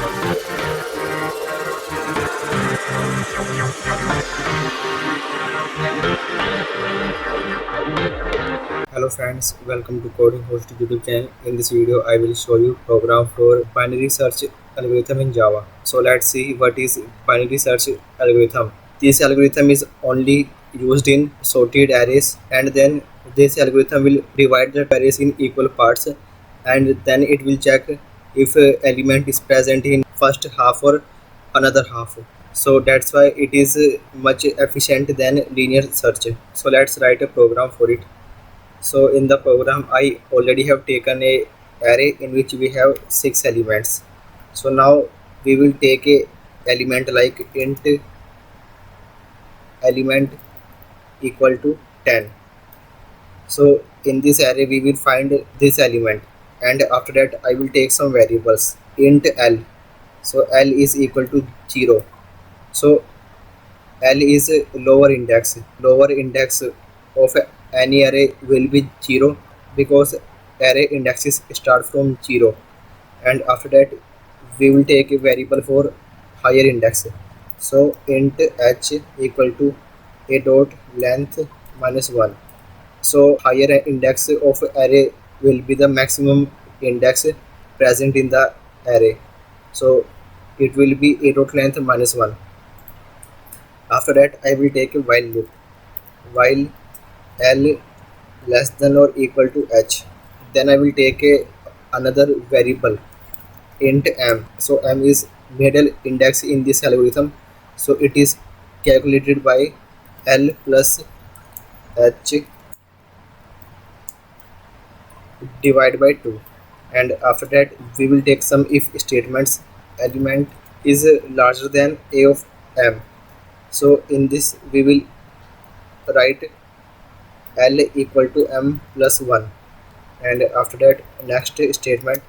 Hello friends, welcome to Coding Host YouTube channel. In this video, I will show you program for binary search algorithm in Java. So let's see what is binary search algorithm. This algorithm is only used in sorted arrays, and then this algorithm will divide the arrays in equal parts, and then it will check if element is present in first half or another half. So that's why it is much efficient than linear search. So let's write a program for it. So in the program I already have taken a array in which we have 6 elements. So now we will take a element like int element equal to 10. So in this array we will find this element, and after that I will take some variables int l. So l is equal to 0. So l is a lower index of any array will be 0 because array indexes start from 0, and after that we will take a variable for higher index. So int h equal to a dot length minus 1. So higher index of array will be the maximum index present in the array. So it will be a dot length minus 1. After that I will take a while loop. While l less than or equal to h, then I will take another variable int m. So m is middle index in this algorithm, so it is calculated by l plus h divided by 2, and after that we will take some if statements. Element is larger than a of m, so in this we will write l equal to m plus 1, and after that next statement,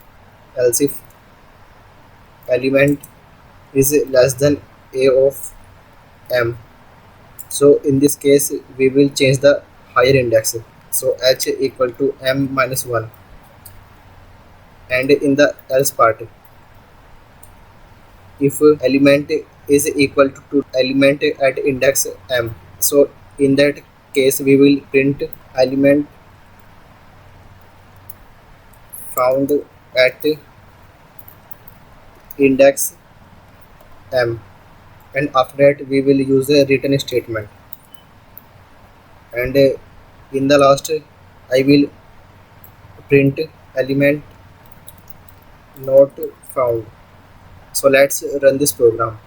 else if element is less than a of m. So in this case we will change the higher index, so h equal to m minus 1, and in the else part, if element is equal to element at index m, so in that case we will print element found at index m, and after that we will use a return statement, and in the last I will print element not found. So let's run this program.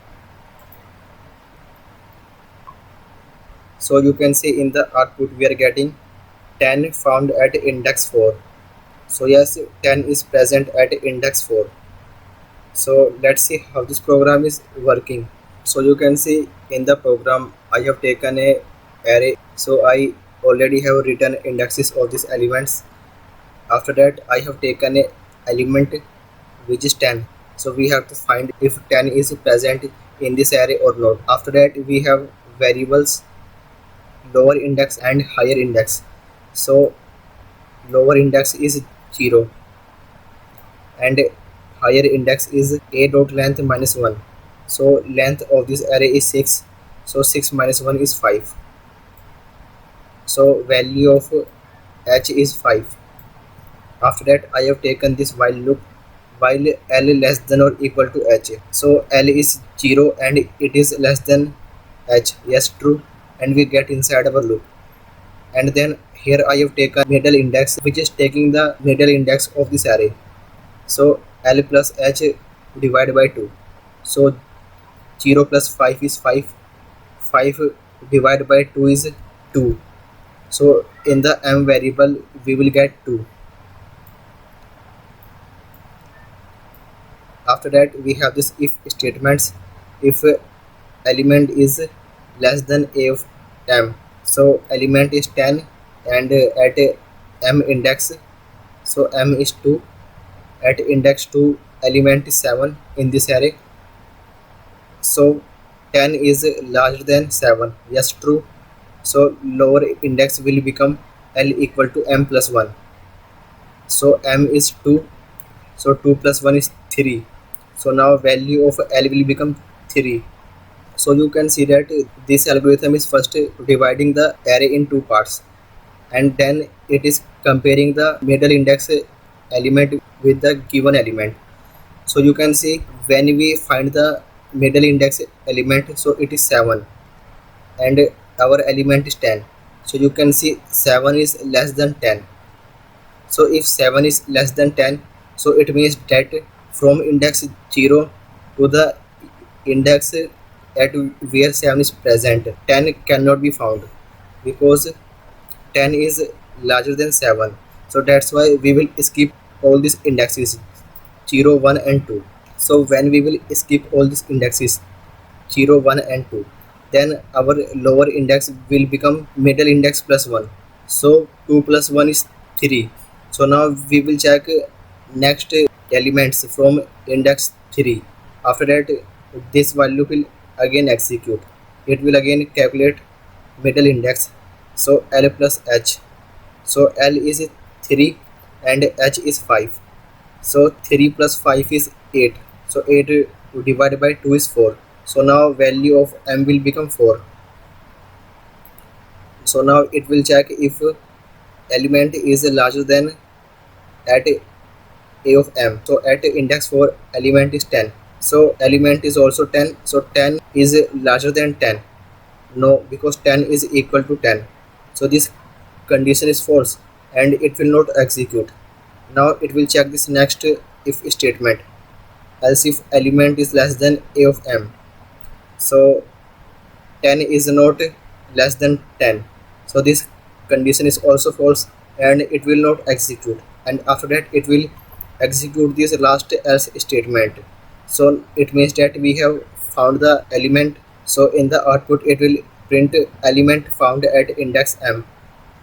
So you can see in the output we are getting 10 found at index 4. So yes, 10 is present at index 4. So let's see how this program is working. So you can see in the program I have taken a array, so I already have written indexes of these elements. After that I have taken a element which is 10, so we have to find if 10 is present in this array or not. After that we have variables lower index and higher index. So lower index is 0 and higher index is a dot length minus 1. So length of this array is 6, so 6 minus 1 is 5. So value of h is 5. After that I have taken this while loop, while l less than or equal to h. So l is 0 and it is less than h. Yes, true, and we get inside our loop. And then here I have taken middle index, which is taking the middle index of this array. So l plus h divided by 2. So 0 plus 5 is 5. 5 divided by 2 is 2. So in the m variable we will get 2. After that we have this if statements. If element is less than a of m, so element is 10 and at m index, so m is 2, at index 2 element is 7 in this array. So 10 is larger than 7. Yes, true. So lower index will become l equal to m plus 1. So m is 2, so 2 plus 1 is 3. So now value of L will become 3. So you can see that this algorithm is first dividing the array in two parts, and then it is comparing the middle index element with the given element. So you can see when we find the middle index element, so it is 7 and our element is 10. So you can see 7 is less than 10. So if 7 is less than 10, so it means that from index 0 to the index at where 7 is present, 10 cannot be found because 10 is larger than 7. So that's why we will skip all these indexes 0, 1 and 2. So when we will skip all these indexes 0, 1 and 2, then our lower index will become middle index plus 1. So 2 plus 1 is 3. So now we will check next elements from index 3. After that, this value will again execute. It will again calculate middle index. So L plus H. So L is 3 and H is 5. So 3 plus 5 is 8. So 8 divided by 2 is 4. So now value of M will become 4. So now it will check if element is larger than at A of M. So at index 4 element is 10. So element is also 10. So 10 is larger than 10. No, because 10 is equal to 10. So this condition is false and it will not execute. Now it will check this next if statement, else if element is less than A of M. So 10 is not less than 10. So this condition is also false and it will not execute. And after that it will execute this last else statement. So it means that we have found the element. So in the output it will print element found at index M,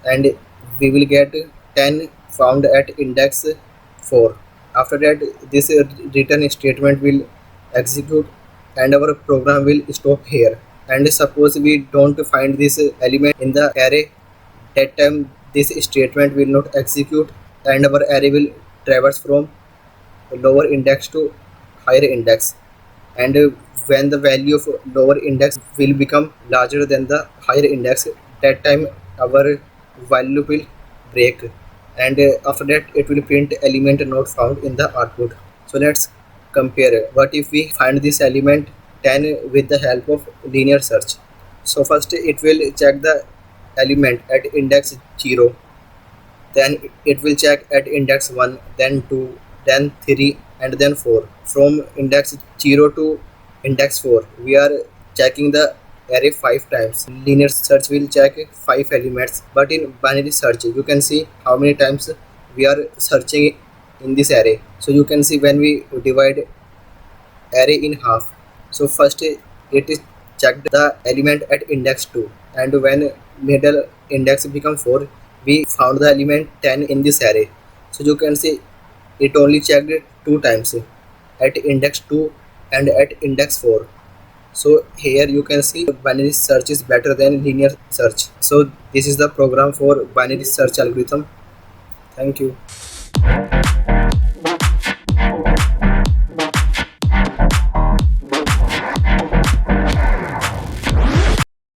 and we will get 10 found at index 4. After that this return statement will execute and our program will stop here. And suppose we don't find this element in the array, that time this statement will not execute and our array will traverse from lower index to higher index. And when the value of lower index will become larger than the higher index, that time our value will break, and after that it will print element not found in the output. So let's compare. What if we find this element 10 with the help of linear search? So first it will check the element at index 0, then it will check at index 1, then 2, then 3 and then 4. From index 0 to index 4 we are checking the array 5 times. Linear search will check 5 elements, but in binary search you can see how many times we are searching in this array. So you can see when we divide array in half, so first it is checked the element at index 2, and when middle index become 4 we found the element 10 in this array. So you can see it only checked 2 times, at index 2 and at index 4. So here you can see binary search is better than linear search. So this is the program for binary search algorithm. Thank you.